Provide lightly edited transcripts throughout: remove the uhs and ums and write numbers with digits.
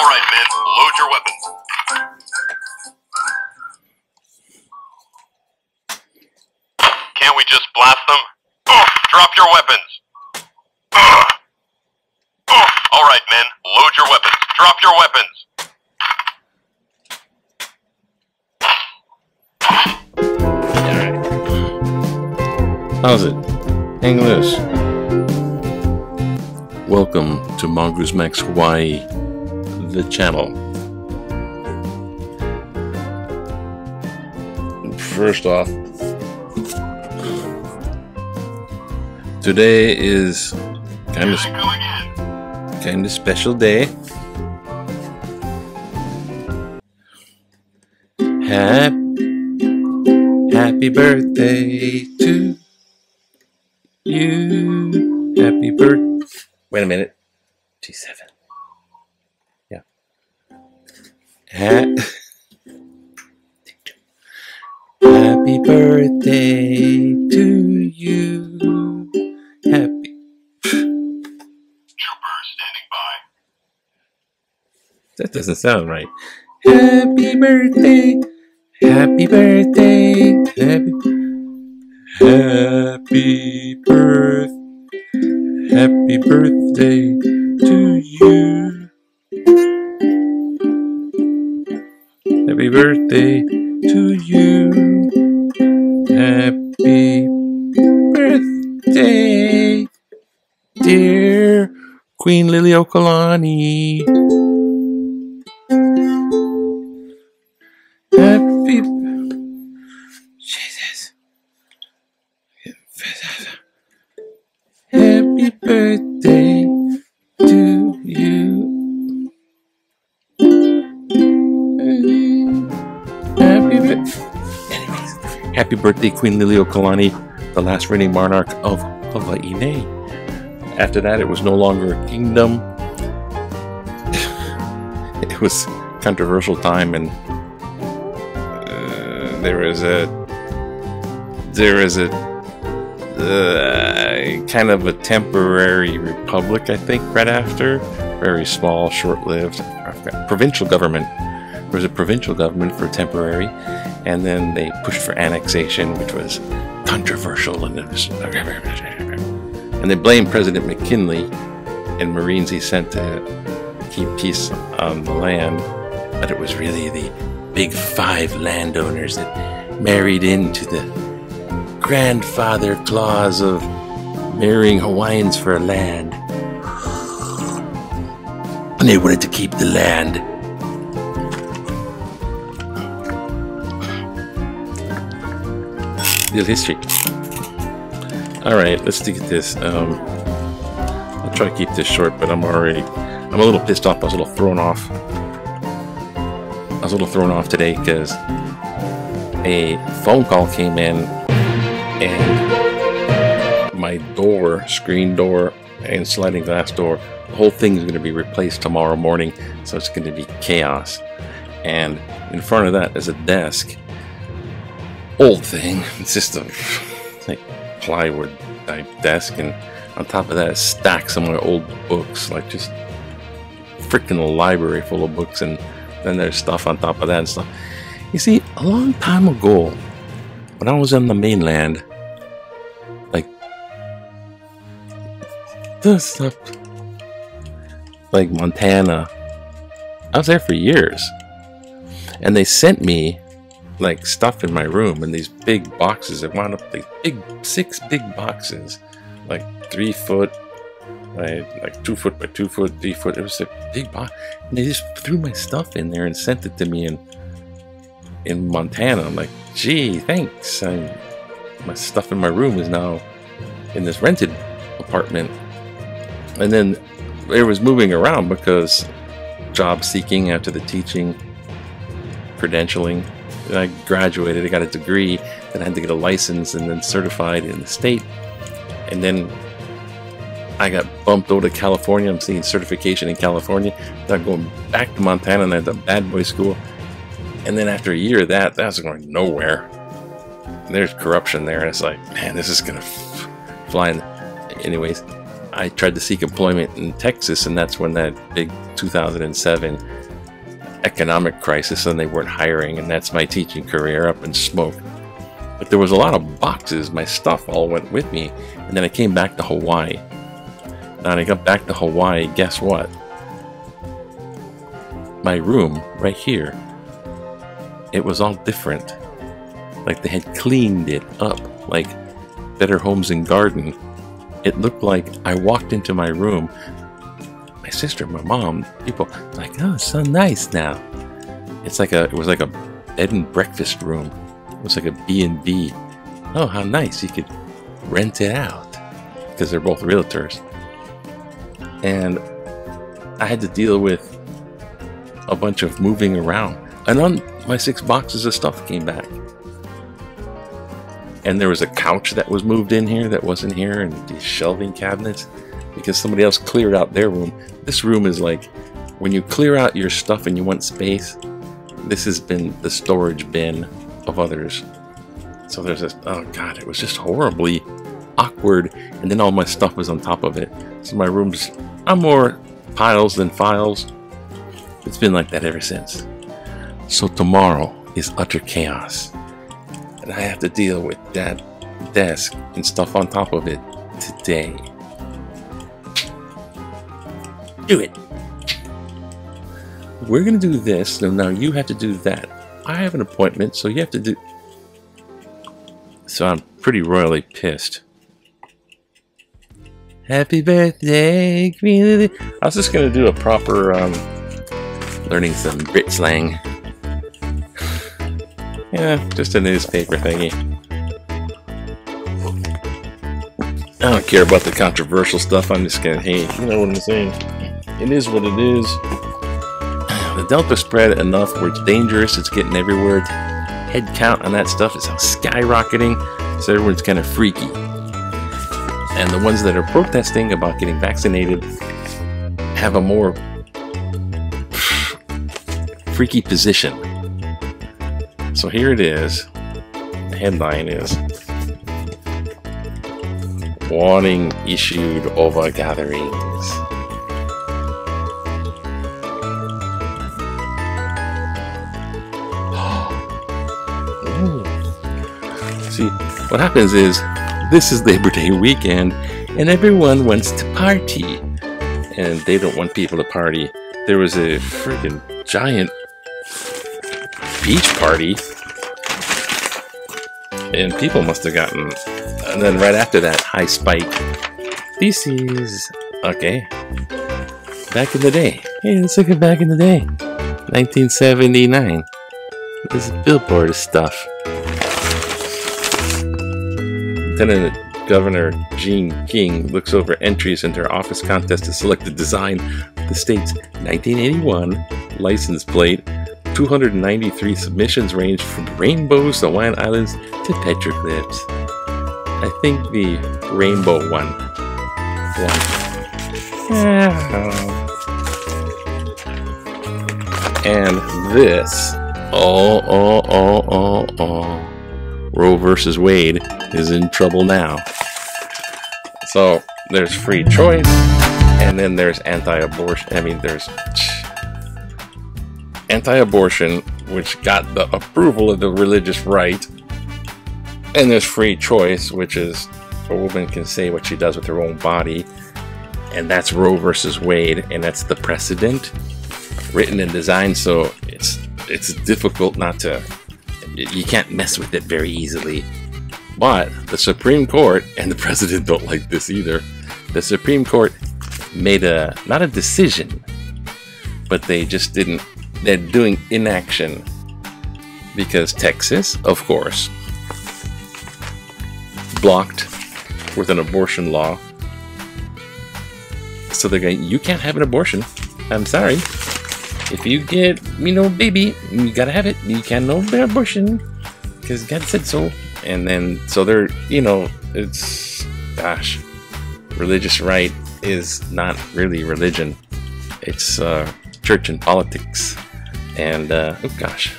Alright, men, load your weapons. Can't we just blast them? Drop your weapons. Alright, men, load your weapons. Drop your weapons. How's it? Hang loose. Welcome to Mongoose Max Hawaii, the channel. First off, today is kind of special day. Happy birthday to you. Happy birthday. Wait a minute. G7. Yeah. Happy birthday to you. Happy. Trooper standing by. That doesn't sound right. Happy birthday. Happy birthday. Happy birthday to you. Happy birthday to you. Happy birthday, dear Queen Lilioukalani. Happy Jesus. Happy birthday to you. Happy birthday, Queen Lilioukalani, the last reigning monarch of Hawaii. After that, it was no longer a kingdom. It was a controversial time, and there is a kind of a temporary republic, I think, right after. Very small, short-lived provincial government. There was a provincial government for temporary, and then they pushed for annexation, which was controversial, and they blamed President McKinley and Marines he sent to keep peace on the land, but it was really the big five landowners that married into the grandfather clause of marrying Hawaiians for land. And they wanted to keep the land. Real history. Alright, let's look at this. I'll try to keep this short, but I'm a little pissed off. I was a little thrown off today because a phone call came in, and my door, screen door and sliding glass door, the whole thing is going to be replaced tomorrow morning, so it's going to be chaos. And in front of that is a desk, old thing. It's just a like plywood type desk, and on top of that is stacks of my old books, like just freaking library full of books, and then there's stuff on top of that and stuff. You see, a long time ago, when I was on the mainland, like the stuff like Montana, I was there for years, and they sent me like stuff in my room in these big boxes. It wound up like six big boxes, like 3 foot, like 2 foot by 2 foot, 3 foot. It was a big box, and they just threw my stuff in there and sent it to me in Montana. I'm like, gee, thanks. My stuff in my room is now in this rented apartment. And then it was moving around because job seeking after the teaching, credentialing. And I graduated, I got a degree, then I had to get a license and then certified in the state. And then I got bumped over to California. I'm seeing certification in California. Then I'm going back to Montana, and I had the bad boy school. And then after a year of that was going nowhere. And there's corruption there, and it's like, man, this is gonna fly. Anyways, I tried to seek employment in Texas, and that's when that big 2007 economic crisis, and they weren't hiring, and that's my teaching career up in smoke. But there was a lot of boxes. My stuff all went with me, and then I came back to Hawaii. Now, when I got back to Hawaii, guess what? My room right here, it was all different. Like they had cleaned it up, like Better Homes and Garden. It looked like I walked into my room. My sister, my mom, people like, oh, it's so nice now. It was like a bed and breakfast room. It was like a B&B. Oh, how nice. You could rent it out because they're both realtors. And I had to deal with a bunch of moving around. And on my 6 boxes of stuff came back. And there was a couch that was moved in here that wasn't here, and these shelving cabinets because somebody else cleared out their room. This room is like when you clear out your stuff and you want space, this has been the storage bin of others. So there's this, oh God, it was just horribly awkward. And then all my stuff was on top of it. So my room's, I'm more piles than files. It's been like that ever since. So tomorrow is utter chaos. And I have to deal with that desk and stuff on top of it today. Do it. We're going to do this, so now you have to do that. I have an appointment, so you have to do... So I'm pretty royally pissed. Happy birthday, Queen. I was just going to do a proper, learning some Brit slang. Yeah, just a newspaper thingy. I don't care about the controversial stuff. I'm just gonna, hey, you know what I'm saying? It is what it is. The Delta spread enough where it's dangerous. It's getting everywhere. Head count on that stuff is skyrocketing. So everyone's kind of freaky. And the ones that are protesting about getting vaccinated have a more freaky position. So here it is. The headline is warning issued over gatherings. See, what happens is this is Labor Day weekend and everyone wants to party. And they don't want people to party. There was a freaking giant beach party and people must have gotten, and then right after that, high spike. This is okay, back in the day. Hey, let's look at back in the day, 1979. This is Billboard stuff. Lieutenant Governor Jean King looks over entries into her office contest to select the design of the state's 1981 license plate. 293 submissions ranged from rainbows to Hawaiian Islands to petroglyphs. I think the rainbow one won. And this, Roe versus Wade is in trouble now. So there's free choice, and then there's anti-abortion. I mean, there's anti-abortion, which got the approval of the religious right, and there's free choice, which is a woman can say what she does with her own body, and that's Roe versus Wade, and that's the precedent written and designed, so it's difficult not to, you can't mess with it very easily. But the Supreme Court, and the president don't like this either, the Supreme Court made not a decision, but they just didn't, they're doing inaction because Texas, of course, blocked with an abortion law. So they're going, you can't have an abortion. I'm sorry. If you get, baby, you gotta have it. You can't have an abortion because God said so. And then, so they're, it's, gosh, religious right is not really religion. It's church and politics. And, oh gosh,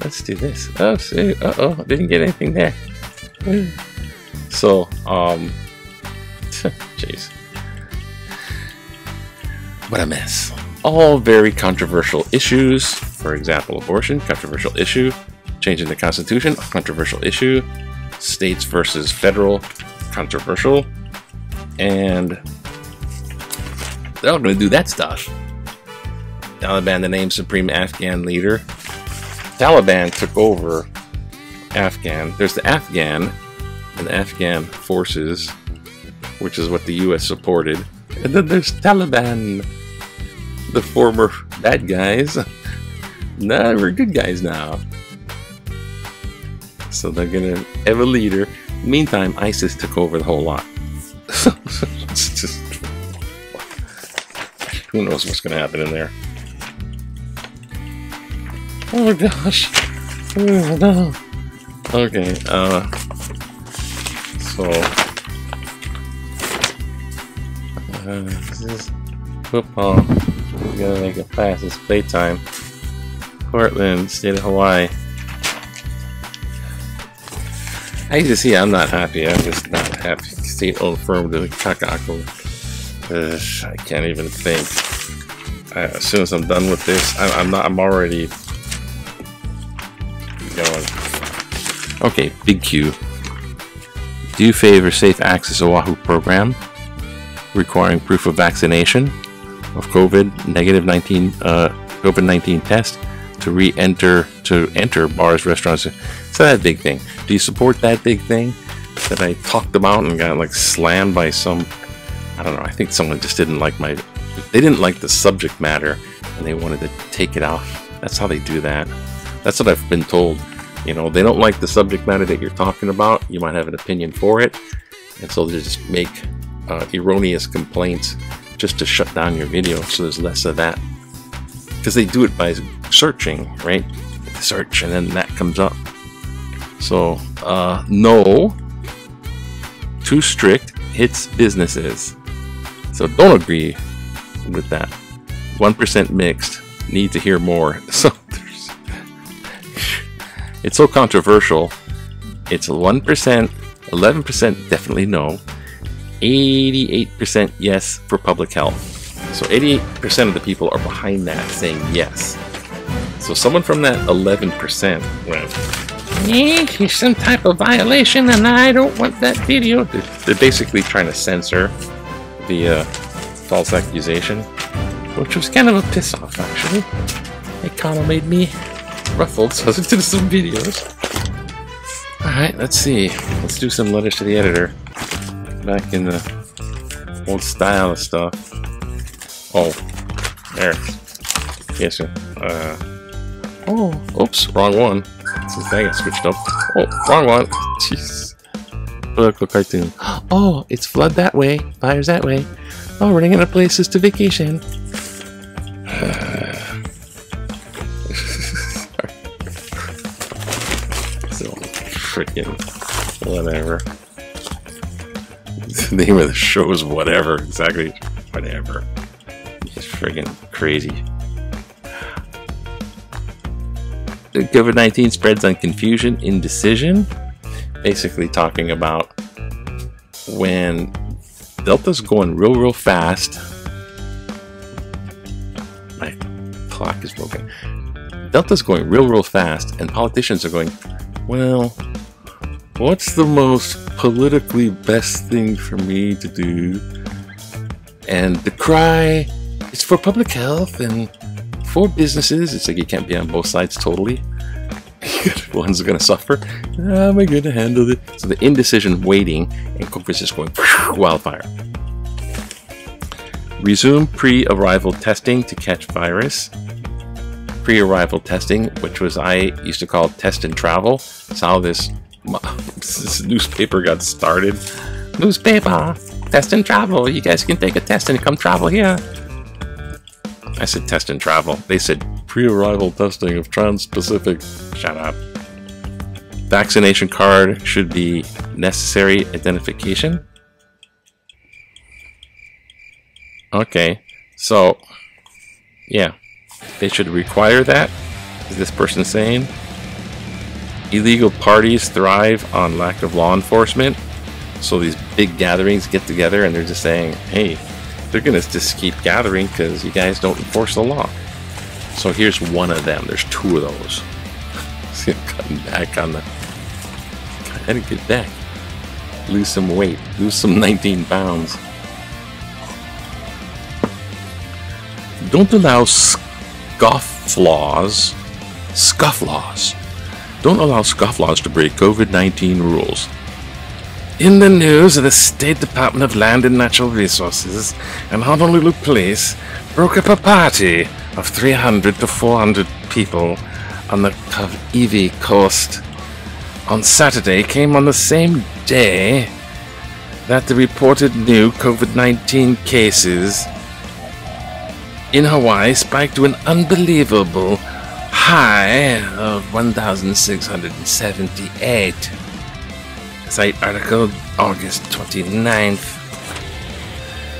let's do this. Oh, see, didn't get anything there. So, Jeez. What a mess. All very controversial issues. For example, abortion, controversial issue. Changing the Constitution, controversial issue. States versus federal, controversial. And they're all going to do that stuff. Taliban, the named supreme Afghan leader. Taliban took over Afghan. There's the Afghan and the Afghan forces, which is what the U.S. supported. And then there's Taliban, the former bad guys. Nah, we're good guys now. So they're gonna have a leader. Meantime, ISIS took over the whole lot. It's just, who knows what's gonna happen in there. Oh gosh. Oh no. Okay, so this is football. We gotta make it fast. It's playtime. Portland, state of Hawaii. I just see I'm not happy. I'm just not happy. State-owned firm to Kakako. I can't even think. As soon as I'm done with this, I'm already going. Okay, big Q. Do you favor safe access Oahu program requiring proof of vaccination of COVID-19 test to enter bars, restaurants? So that big thing. Do you support that big thing that I talked about and got like slammed by some, I don't know, I think someone just didn't like they didn't like the subject matter and they wanted to take it off. That's how they do that. That's what I've been told. You know, they don't like the subject matter that you're talking about. You might have an opinion for it. And so they just make erroneous complaints just to shut down your video so there's less of that. Because they do it by searching, right? Search and then that comes up. So, no, too strict hits businesses. So don't agree with that. 1% mixed, need to hear more. So it's so controversial. It's 1%, 11% definitely no, 88% yes for public health. So 88% of the people are behind that saying yes. So someone from that 11% went, there's some type of violation and I don't want that video. They're basically trying to censor the false accusation, which was kind of a piss off actually. It kind of made me ruffled, so I did some videos. Alright, let's see. Let's do some letters to the editor. Back in the old style of stuff. Oh, there. Yes, sir. Oh, oops, wrong one. Since that got switched up. Oh, wrong one. Jeez. Political cartoon. Oh, it's flood that way, fires that way. Oh, running out of places to vacation. So, freaking whatever. The name of the show is whatever. Exactly. Whatever. Just freaking crazy. COVID-19 spreads on confusion, indecision. Basically talking about when Delta's going real fast. My clock is broken. Delta's going real fast and politicians are going, well, what's the most politically best thing for me to do? And the cry is for public health and for businesses. It's like you can't be on both sides totally. One's going to suffer. How am I going to handle it? So the indecision waiting and COVID is going wildfire. Resume pre-arrival testing to catch virus. Pre-arrival testing, which was I used to call test and travel. That's how this newspaper got started. Newspaper, test and travel. You guys can take a test and come travel here. I said test and travel. They said pre-arrival testing of Trans-Pacific. Shut up. Vaccination card should be necessary identification. Okay, so yeah, they should require that. Is this person saying? Illegal parties thrive on lack of law enforcement. So these big gatherings get together and they're just saying, hey, they're going to just keep gathering because you guys don't enforce the law. So here's one of them. There's two of those. See, I'm cutting back on the... I didn't get back. Lose some weight. Lose some 19 pounds. Don't allow scofflaws. Don't allow scofflaws to break COVID-19 rules. In the news, the State Department of Land and Natural Resources and Honolulu Police broke up a party of 300 to 400 people on the Whatevah coast on Saturday came on the same day that the reported new COVID-19 cases in Hawaii spiked to an unbelievable high of 1,678. Site article August 29th.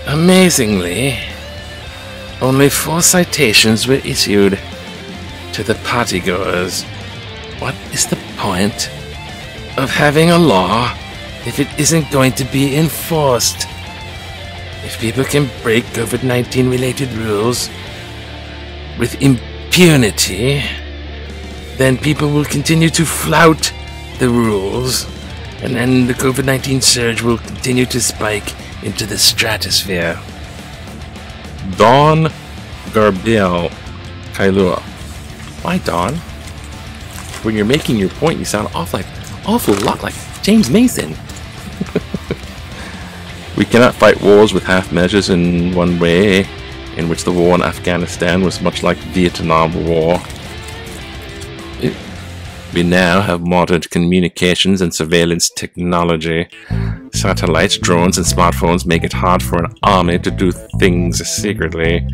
Amazingly, only 4 citations were issued to the partygoers. What is the point of having a law if it isn't going to be enforced? If people can break COVID-19 related rules with impunity, then people will continue to flout the rules, and then the COVID-19 surge will continue to spike into the stratosphere. Dawn Garbiel Kailua. Why, Dawn? When you're making your point, you sound awful lot like James Mason. We cannot fight wars with half measures in one way, in which the war in Afghanistan was much like the Vietnam War. We now have modern communications and surveillance technology. Satellites, drones, and smartphones make it hard for an army to do things secretly.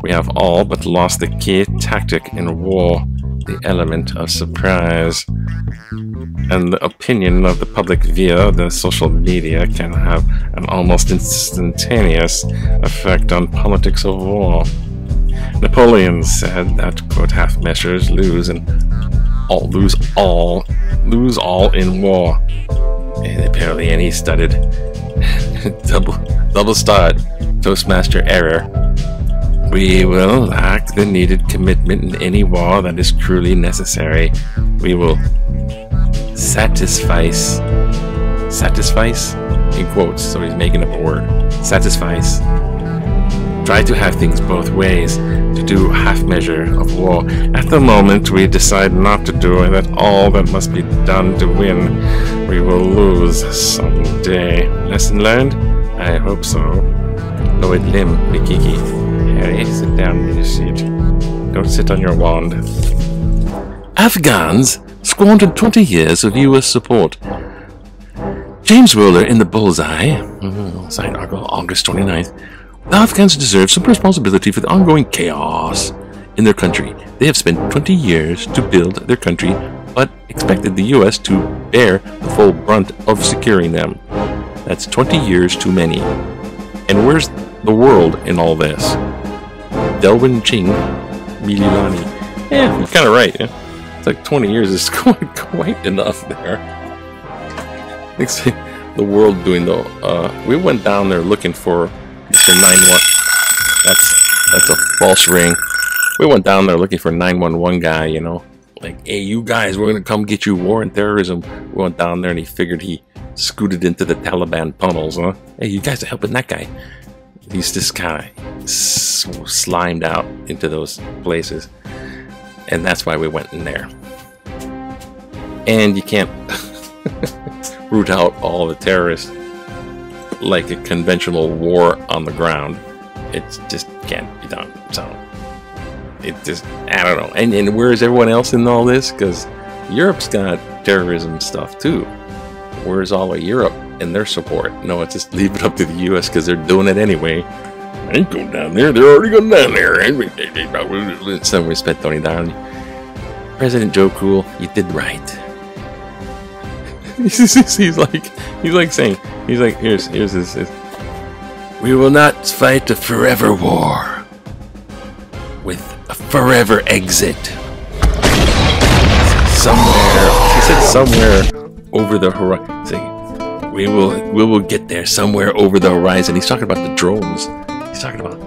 We have all but lost the key tactic in war, the element of surprise. And the opinion of the public via the social media can have an almost instantaneous effect on politics of war. Napoleon said that, quote, half measures lose all in war. And apparently, and he studied double start, Toastmaster error. We will lack the needed commitment in any war that is truly necessary. We will satisfice in quotes, so he's making up a word. Satisfice. Try to have things both ways, to do half measure of war. At the moment, we decide not to do it, that all that must be done to win, we will lose someday. Lesson learned? I hope so. Lloyd Lim, Mikiki. Harry, sit down in your seat. Don't sit on your wand. Afghans squandered 20 years of U.S. support. James Roller in the Bullseye, signed article August 29th. The Afghans deserve some responsibility for the ongoing chaos in their country. They have spent 20 years to build their country, but expected the U.S. to bear the full brunt of securing them. That's 20 years too many. And where's the world in all this? Delwyn Ching, Lilioukalani. Yeah, you're kind of right. Yeah. It's like 20 years is quite enough there. It's the world doing though. We went down there looking for Mr. 911. That's a false ring. We went down there looking for 911 guy, you know. Like, hey, you guys, we're gonna come get you, war and terrorism. We went down there and he figured he scooted into the Taliban tunnels, huh? Hey, you guys are helping that guy. He's just kind of slimed out into those places. And that's why we went in there. And you can't root out all the terrorists like a conventional war on the ground. It just can't be done. So it just, I don't know. And where is everyone else in all this? Because Europe's got terrorism stuff too. Where's all of Europe and their support? No, it's just leave it up to the US because they're doing it anyway. I ain't going down there. They're already going down there. Some respect, Tony Down. President Joe Cool, you did right. he's like saying, he's like, here's this. We will not fight a forever war with a forever exit. Somewhere, he said somewhere over the horizon. We will get there somewhere over the horizon. He's talking about the drones. He's talking about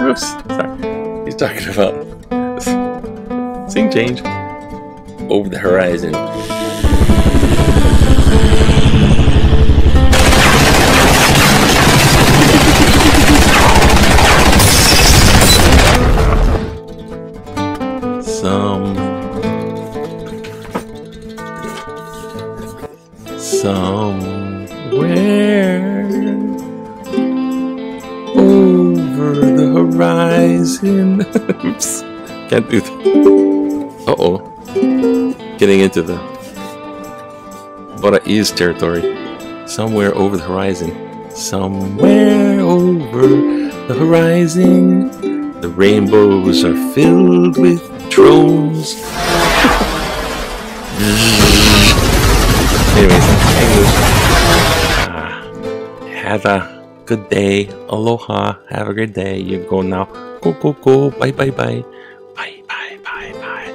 Oops, sorry. He's talking about scene change over the horizon. Somewhere over the horizon. Oops, can't do that. Uh-oh. Getting into the Paraíso territory. Somewhere over the horizon. Somewhere over the horizon. The rainbows are filled with drones. Anyways, have a good day. Aloha. Have a great day. You go now. Go, go, go. Bye, bye, bye. Bye, bye, bye, bye.